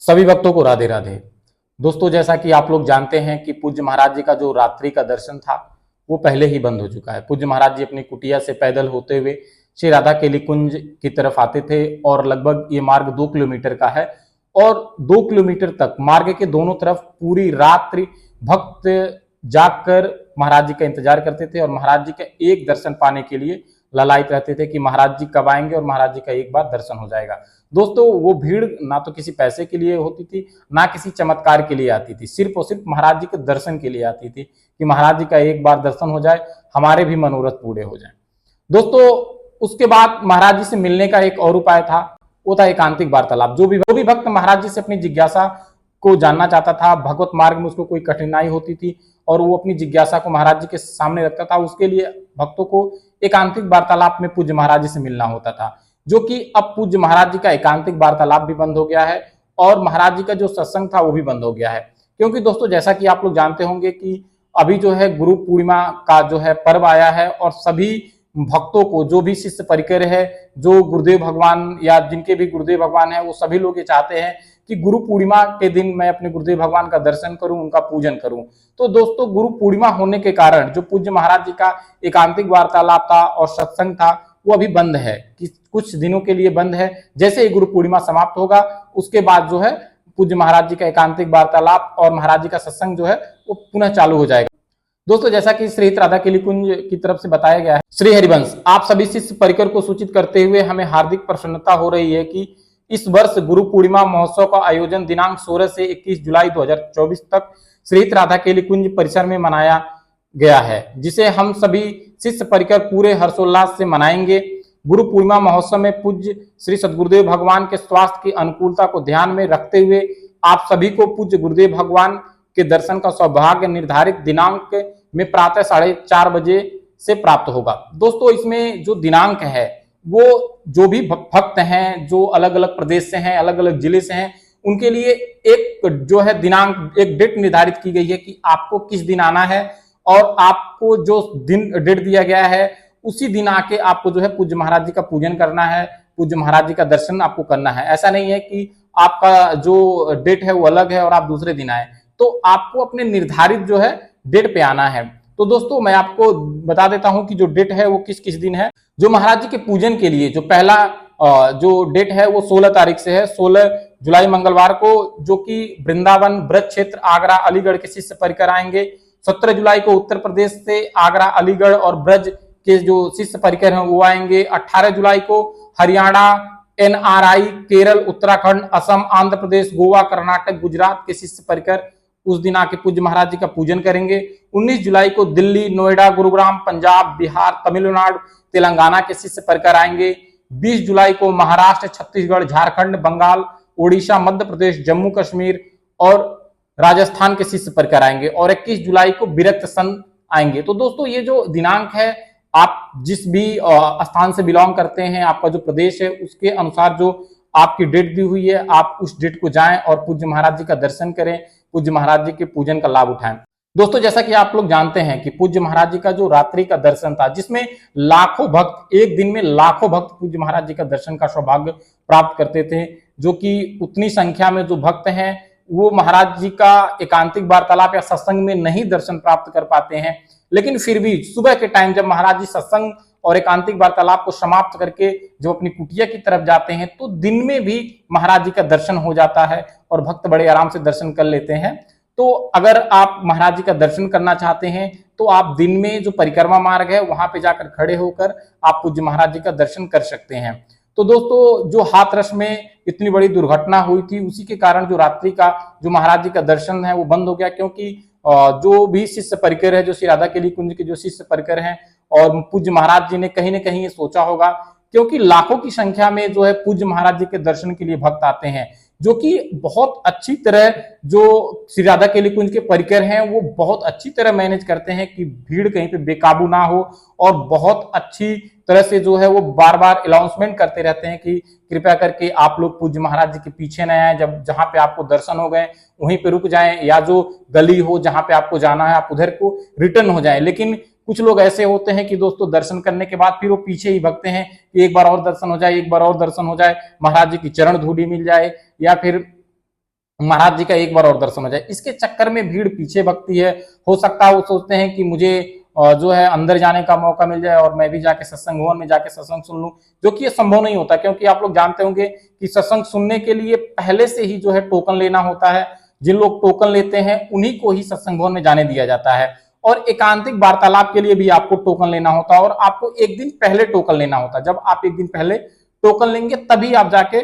सभी भक्तों को राधे राधे। दोस्तों, जैसा कि आप लोग जानते हैं कि पूज्य महाराज जी का जो रात्रि का दर्शन था वो पहले ही बंद हो चुका है। पूज्य महाराज जी अपनी कुटिया से पैदल होते हुए श्री राधा केली कुंज की तरफ आते थे और लगभग ये मार्ग 2 किलोमीटर का है और 2 किलोमीटर तक मार्ग के दोनों तरफ पूरी रात्रि भक्त जागकर महाराज जी का इंतजार करते थे और महाराज जी का एक दर्शन पाने के लिए ललायित रहते थे कि महाराज जी कब आएंगे और महाराज जी का एक बार दर्शन हो जाएगा। दोस्तों, वो भीड़ ना तो किसी पैसे के लिए होती थी, ना किसी चमत्कार के लिए आती थी, सिर्फ और सिर्फ महाराज जी के दर्शन के लिए आती थी कि महाराज जी का एक बार दर्शन हो जाए, हमारे भी मनोरथ पूरे हो जाए। दोस्तों, उसके बाद महाराज जी से मिलने का एक और उपाय था, वो था एकांतिक वार्तालाप। जो भी भक्त महाराज जी से अपनी जिज्ञासा को जानना चाहता था, भगवत मार्ग में उसको कोई कठिनाई होती थी और वो अपनी जिज्ञासा को महाराज जी के सामने रखता था, उसके लिए भक्तों को एकांतिक वार्तालाप में पूज्य महाराज जी से मिलना होता था। जो कि अब पूज्य महाराज जी का एकांतिक वार्तालाप भी बंद हो गया है और महाराज जी का जो सत्संग था वो भी बंद हो गया है। क्योंकि दोस्तों, जैसा कि आप लोग जानते होंगे कि अभी जो है गुरु पूर्णिमा का जो है पर्व आया है और सभी भक्तों को, जो भी शिष्य परिकर है, जो गुरुदेव भगवान या जिनके भी गुरुदेव भगवान है, वो सभी लोग ये चाहते हैं कि गुरु पूर्णिमा के दिन मैं अपने गुरुदेव भगवान का दर्शन करूं, उनका पूजन करूं। तो दोस्तों, गुरु पूर्णिमा होने के कारण जो पूज्य महाराज जी का एकांतिक वार्तालाप था और सत्संग था वो अभी बंद है, कि कुछ दिनों के लिए बंद है। जैसे ही गुरु पूर्णिमा समाप्त होगा उसके बाद जो है पूज्य महाराज जी का एकांतिक वार्तालाप और महाराज जी का सत्संग जो है वो पुनः चालू हो जाएगा। दोस्तों, जैसा कि श्री राधा केली कुंज की तरफ से बताया गया है, श्री हरिवंश आप सभी शिष्य परिकर को सूचित करते हुए हमें हार्दिक प्रसन्नता हो रही है कि इस वर्ष गुरु पूर्णिमा महोत्सव का आयोजन दिनांक 16 से 21 जुलाई 2024 तक श्री राधा केली कुंज परिसर में मनाया गया है, जिसे हम सभी शिष्य परिकर पूरे हर्षोल्लास से मनाएंगे। गुरु पूर्णिमा महोत्सव में पूज्य श्री सदगुरुदेव भगवान के स्वास्थ्य की अनुकूलता को ध्यान में रखते हुए आप सभी को पूज्य गुरुदेव भगवान के दर्शन का सौभाग्य निर्धारित दिनांक में प्रातः 4:30 बजे से प्राप्त होगा। दोस्तों, इसमें जो दिनांक है वो जो भी भक्त हैं, जो अलग अलग प्रदेश से हैं, अलग अलग जिले से हैं, उनके लिए एक जो है दिनांक, एक डेट निर्धारित की गई है कि आपको किस दिन आना है और आपको जो दिन डेट दिया गया है उसी दिन आके आपको जो है पूज्य महाराज जी का पूजन करना है, पूज्य महाराज जी का दर्शन आपको करना है। ऐसा नहीं है कि आपका जो डेट है वो अलग है और आप दूसरे दिन आए, तो आपको अपने निर्धारित जो है डेट पे आना है। तो दोस्तों, मैं आपको बता देता हूं कि जो डेट है वो किस किस दिन है। जो महाराज जी के पूजन के लिए जो पहला जो डेट है वो 16 तारीख से है, 16 जुलाई मंगलवार को, जो कि वृंदावन, ब्रज क्षेत्र, आगरा, अलीगढ़ के शिष्य परिकर आएंगे। 17 जुलाई को उत्तर प्रदेश से आगरा, अलीगढ़ और ब्रज के जो शिष्य परिकर हैं वो आएंगे। 18 जुलाई को हरियाणा, NRI, केरल, उत्तराखंड, असम, आंध्र प्रदेश, गोवा, कर्नाटक, गुजरात के शिष्य परिकर उस दिन आके पूज्य महाराज जी का पूजन करेंगे। 19 जुलाई को दिल्ली, नोएडा, गुरुग्राम, पंजाब, बिहार, तमिलनाडु, तेलंगाना के शिष्य परिकर आएंगे। 20 जुलाई को महाराष्ट्र, छत्तीसगढ़, झारखंड, बंगाल, ओडिशा, मध्य प्रदेश, जम्मू कश्मीर और राजस्थान के शिष्य परिकर आएंगे और 21 जुलाई को विरक्त संत आएंगे। तो दोस्तों, ये जो दिनांक है, आप जिस भी स्थान से बिलोंग करते हैं, आपका जो प्रदेश है, उसके अनुसार जो आपकी डेट दी हुई है, आप उस डेट को जाएं और पूज्य महाराज जी का दर्शन करें, पूज्य महाराज जी के पूजन का लाभ उठाएं। दोस्तों, जैसा कि आप लोग जानते हैं कि पूज्य महाराज जी का जो रात्रि का दर्शन था, जिसमें लाखों भक्त, एक दिन में लाखों भक्त पूज्य महाराज जी का दर्शन का सौभाग्य प्राप्त करते थे, जो कि उतनी संख्या में जो भक्त हैं वो महाराज जी का एकांतिक वार्तालाप या सत्संग में नहीं दर्शन प्राप्त कर पाते हैं, लेकिन फिर भी सुबह के टाइम जब महाराज जी सत्संग और एकांतिक वार्तालाप को समाप्त करके जो अपनी कुटिया की तरफ जाते हैं तो दिन में भी महाराज जी का दर्शन हो जाता है और भक्त बड़े आराम से दर्शन कर लेते हैं। तो अगर आप महाराज जी का दर्शन करना चाहते हैं तो आप दिन में जो परिक्रमा मार्ग है वहां पे जाकर खड़े होकर आप पूज्य महाराज जी का दर्शन कर सकते हैं। तो दोस्तों, जो हाथरस में इतनी बड़ी दुर्घटना हुई थी, उसी के कारण जो रात्रि का जो महाराज जी का दर्शन है वो बंद हो गया, क्योंकि जो भी शिष्य परिकर है, जो श्री राधा केली कुंज के जो शिष्य परिकर हैं, और पूज्य महाराज जी ने कहीं ना कहीं ये सोचा होगा, क्योंकि लाखों की संख्या में जो है पूज्य महाराज जी के दर्शन के लिए भक्त आते हैं, जो कि बहुत अच्छी तरह जो श्री राधा केली कुंज के परिकर हैं वो बहुत अच्छी तरह मैनेज करते हैं कि भीड़ कहीं पे बेकाबू ना हो, और बहुत अच्छी तरह से जो है वो बार बार अनाउंसमेंट करते रहते हैं कि कृपया करके आप लोग पूज्य महाराज जी के पीछे न आए, जब जहां पे आपको दर्शन हो गए वहीं पे रुक जाएं, या जो गली हो जहां पे आपको जाना है आप उधर को रिटर्न हो जाएं। लेकिन कुछ लोग ऐसे होते हैं कि दोस्तों दर्शन करने के बाद फिर वो पीछे ही भगते हैं कि एक बार और दर्शन हो जाए, एक बार और दर्शन हो जाए, महाराज जी की चरण धूली मिल जाए, या फिर महाराज जी का एक बार और दर्शन हो जाए। इसके चक्कर में भीड़ पीछे भगती है। हो सकता है वो सोचते हैं कि मुझे जो है अंदर जाने का मौका मिल जाए और मैं भी जाके सत्संग भवन में जाके सत्संग सुन लूं, जो कि ये संभव नहीं होता, क्योंकि आप लोग जानते होंगे कि सत्संग सुनने के लिए पहले से ही जो है टोकन लेना होता है। जिन लोग टोकन लेते हैं उन्हीं को ही सत्संग भवन में जाने दिया जाता है, और एकांतिक वार्तालाप के लिए भी आपको टोकन लेना होता है, और आपको एक दिन पहले टोकन लेना होता है। जब आप एक दिन पहले टोकन लेंगे तभी आप जाके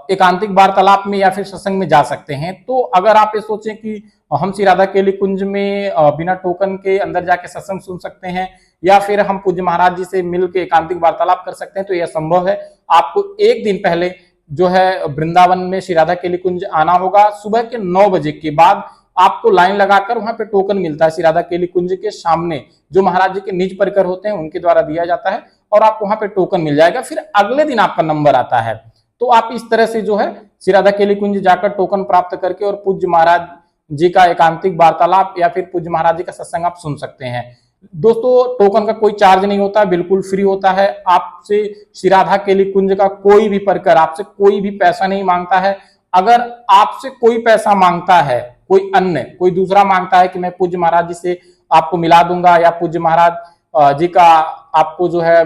एकांतिक वार्तालाप में या फिर सत्संग में जा सकते हैं। तो अगर आप ये सोचें कि हम श्री राधा केली कुंज में बिना टोकन के अंदर जाके सत्संग सुन सकते हैं या फिर हम पूज्य महाराज जी से मिलकर एकांतिक वार्तालाप कर सकते हैं, तो यह संभव है। आपको एक दिन पहले जो है वृंदावन में श्री राधा केली कुंज आना होगा। सुबह के 9 बजे के बाद आपको लाइन लगाकर वहां पे टोकन मिलता है। श्री राधा केली कुंज के सामने जो महाराज जी के निज परिकर होते हैं उनके द्वारा दिया जाता है, और आपको वहां पे टोकन मिल जाएगा। फिर अगले दिन आपका नंबर आता है। तो आप इस तरह से जो है श्री राधा केली कुंज जाकर टोकन प्राप्त करके और पूज्य महाराज जी का एकांतिक वार्तालाप या फिर पूज्य महाराज जी का सत्संग आप सुन सकते हैं। दोस्तों, टोकन का कोई चार्ज नहीं होता, बिल्कुल फ्री होता है। आपसे श्री राधा केली कुंज का कोई भी परिकर आपसे कोई भी पैसा नहीं मांगता है। अगर आपसे कोई पैसा मांगता है, कोई अन्य कोई दूसरा मांगता है कि मैं पूज्य महाराज जी से आपको मिला दूंगा या पूज्य महाराज जी का आपको जो है,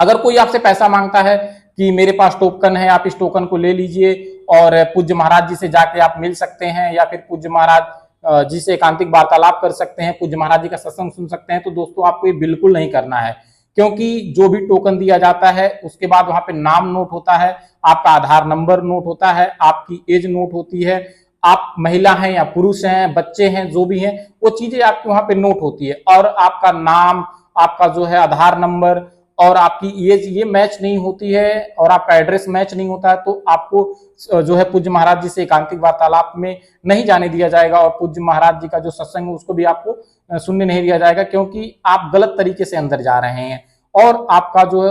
अगर कोई आपसे पैसा मांगता है कि मेरे पास टोकन है, आप इस टोकन को ले लीजिए और पूज्य महाराज जी से जाके आप मिल सकते हैं या फिर पूज्य महाराज जी से एकांतिक वार्तालाप कर सकते हैं, पूज्य महाराज जी का सत्संग सुन सकते हैं, तो दोस्तों आपको ये बिल्कुल नहीं करना है। क्योंकि जो भी टोकन दिया जाता है उसके बाद वहां पे नाम नोट होता है, आपका आधार नंबर नोट होता है, आपकी एज नोट होती है, आप महिला हैं या पुरुष हैं, बच्चे हैं, जो भी हैं वो चीजें आपके वहां पे नोट होती है। और आपका नाम, आपका जो है आधार नंबर और आपकी एज ये मैच नहीं होती है और आपका एड्रेस मैच नहीं होता है, तो आपको जो है पूज्य महाराज जी से एकांतिक वार्तालाप में नहीं जाने दिया जाएगा, और पूज्य महाराज जी का जो सत्संग है उसको भी आपको सुनने नहीं दिया जाएगा, क्योंकि आप गलत तरीके से अंदर जा रहे हैं और आपका जो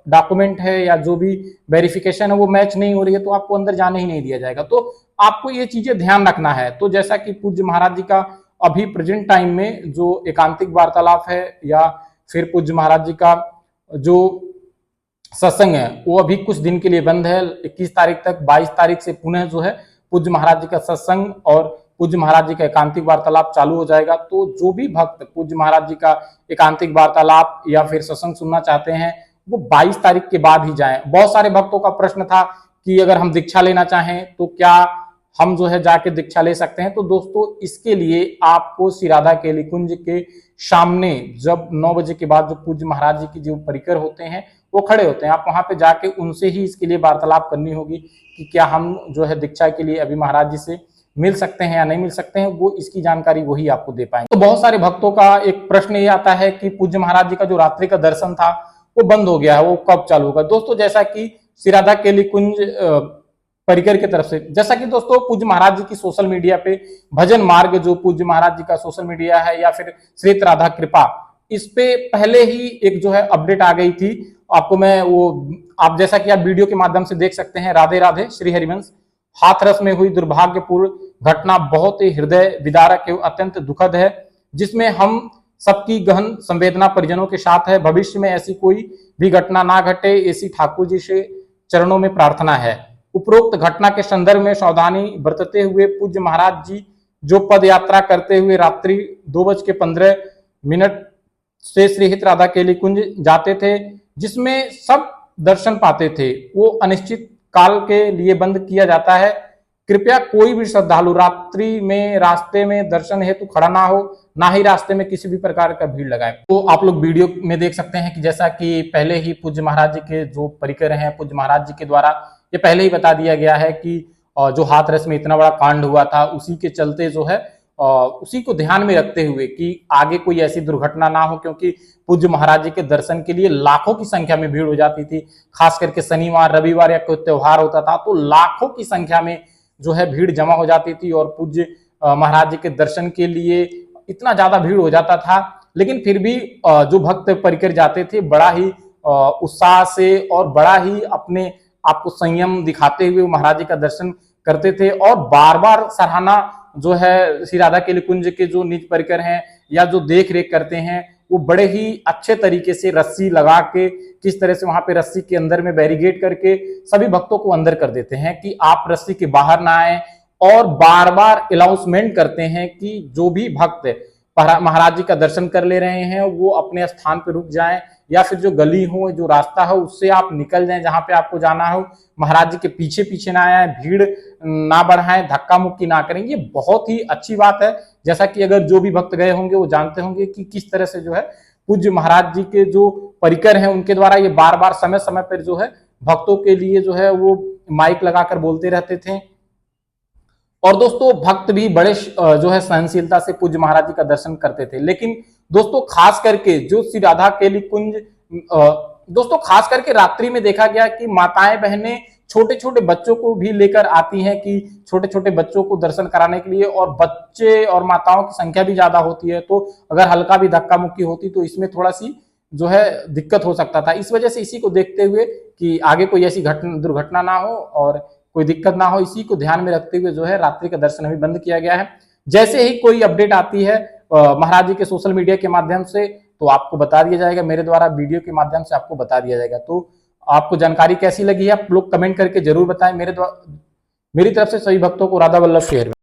डॉक्यूमेंट है या जो भी वेरिफिकेशन है वो मैच नहीं हो रही है, तो आपको अंदर जाने ही नहीं दिया जाएगा। तो आपको ये चीजें ध्यान रखना है। तो जैसा कि पूज्य महाराज जी का अभी प्रेजेंट टाइम में जो एकांतिक वार्तालाप है या फिर पूज्य महाराज जी का जो सत्संग है वो अभी कुछ दिन के लिए बंद है। 21 तारीख तक, 22 तारीख से पुनः जो है पूज्य महाराज जी का सत्संग और पूज्य महाराज जी का एकांतिक वार्तालाप चालू हो जाएगा। तो जो भी भक्त पूज्य महाराज जी का एकांतिक वार्तालाप या फिर सत्संग सुनना चाहते हैं वो 22 तारीख के बाद ही जाएं। बहुत सारे भक्तों का प्रश्न था कि अगर हम दीक्षा लेना चाहें तो क्या हम जो है जाके दीक्षा ले सकते हैं। तो दोस्तों इसके लिए आपको श्री राधा केली कुंज के सामने जब 9 बजे के बाद जो पूज्य महाराज जी की जो परिकर होते हैं वो खड़े होते हैं, आप वहां पे जाके उनसे ही इसके लिए वार्तालाप करनी होगी कि क्या हम जो है दीक्षा के लिए अभी महाराज जी से मिल सकते हैं या नहीं मिल सकते हैं, वो इसकी जानकारी वही आपको दे पाएंगे। तो बहुत सारे भक्तों का एक प्रश्न ये आता है कि पूज्य महाराज जी का जो रात्रि का दर्शन था वो बंद हो गया है, वो कब चालू होगा। दोस्तों जैसा कि श्री राधा केली कुंज परिकर की तरफ से, जैसा कि दोस्तों पूज्य महाराज जी की सोशल मीडिया पे भजन मार्ग जो पूज्य महाराज जी का सोशल मीडिया है या फिर श्रीत राधा कृपा, इस पे पहले ही एक जो है अपडेट आ गई थी। आपको मैं वो आप जैसा कि आप वीडियो के माध्यम से देख सकते हैं, राधे राधे श्री हरिवंश। हाथरस में हुई दुर्भाग्यपूर्ण घटना बहुत ही हृदय विदारक एवं अत्यंत दुखद है, जिसमें हम सबकी गहन संवेदना परिजनों के साथ है। भविष्य में ऐसी कोई भी घटना ना घटे, ऐसी ठाकुर जी से चरणों में प्रार्थना है। उपरोक्त घटना के संदर्भ में सावधानी बरतते हुए पूज्य महाराज जी जो पद यात्रा करते हुए रात्रि 2:15 से श्रीहित राधा केली कुंज जाते थे, जिसमें सब दर्शन पाते थे, वो अनिश्चित काल के लिए बंद किया जाता है। कृपया कोई भी श्रद्धालु रात्रि में रास्ते में दर्शन हेतु खड़ा ना हो, ना ही रास्ते में किसी भी प्रकार का भीड़ लगाए। तो आप लोग वीडियो में देख सकते हैं कि जैसा कि पहले ही पूज्य महाराज जी के जो परिकर हैं पूज्य महाराज जी के द्वारा ये पहले ही बता दिया गया है कि जो हाथरस में इतना बड़ा कांड हुआ था उसी के चलते जो है उसी को ध्यान में रखते हुए कि आगे कोई ऐसी दुर्घटना ना हो, क्योंकि पूज्य महाराज जी के दर्शन के लिए लाखों की संख्या में भीड़ हो जाती थी। खास करके शनिवार रविवार या कोई त्योहार होता था तो लाखों की संख्या में जो है भीड़ जमा हो जाती थी और पूज्य महाराज जी के दर्शन के लिए इतना ज्यादा भीड़ हो जाता था। लेकिन फिर भी जो भक्त परिकर जाते थे बड़ा ही उत्साह से और बड़ा ही अपने आपको संयम दिखाते हुए महाराज जी का दर्शन करते थे और बार बार सराहना जो है श्री राधा केली कुंज के जो निज परिकर हैं या जो देख रेख करते हैं वो बड़े ही अच्छे तरीके से रस्सी लगा के, किस तरह से वहां पे रस्सी के अंदर में बैरिकेड करके सभी भक्तों को अंदर कर देते हैं कि आप रस्सी के बाहर ना आए, और बार बार अनाउंसमेंट करते हैं कि जो भी भक्त महाराज जी का दर्शन कर ले रहे हैं वो अपने स्थान पर रुक जाएं, या फिर जो गली हो, जो रास्ता हो, उससे आप निकल जाएं जहां पे आपको जाना हो। महाराज जी के पीछे पीछे ना आए, भीड़ ना बढ़ाएं, धक्का मुक्की ना करें। ये बहुत ही अच्छी बात है। जैसा कि अगर जो भी भक्त गए होंगे वो जानते होंगे कि किस तरह से जो है पूज्य महाराज जी के जो परिकर हैं उनके द्वारा ये बार बार समय समय पर जो है भक्तों के लिए जो है वो माइक लगाकर बोलते रहते थे। और दोस्तों भक्त भी बड़े जो है सहनशीलता से पूज्य महाराज जी का दर्शन करते थे। लेकिन दोस्तों खास करके जो श्री राधा केली कुंज, दोस्तों खास करके रात्रि में देखा गया कि माताएं बहनें छोटे छोटे बच्चों को भी लेकर आती हैं कि छोटे छोटे बच्चों को दर्शन कराने के लिए, और बच्चे और माताओं की संख्या भी ज्यादा होती है, तो अगर हल्का भी धक्का मुक्की होती तो इसमें थोड़ा सी जो है दिक्कत हो सकता था। इस वजह से इसी को देखते हुए कि आगे कोई ऐसी दुर्घटना ना हो और कोई दिक्कत ना हो, इसी को ध्यान में रखते हुए जो है रात्रि का दर्शन अभी बंद किया गया है। जैसे ही कोई अपडेट आती है महाराज जी के सोशल मीडिया के माध्यम से तो आपको बता दिया जाएगा, मेरे द्वारा वीडियो के माध्यम से आपको बता दिया जाएगा। तो आपको जानकारी कैसी लगी है आप लोग कमेंट करके जरूर बताएं। मेरी तरफ से सभी भक्तों को राधा वल्लभ शेयर।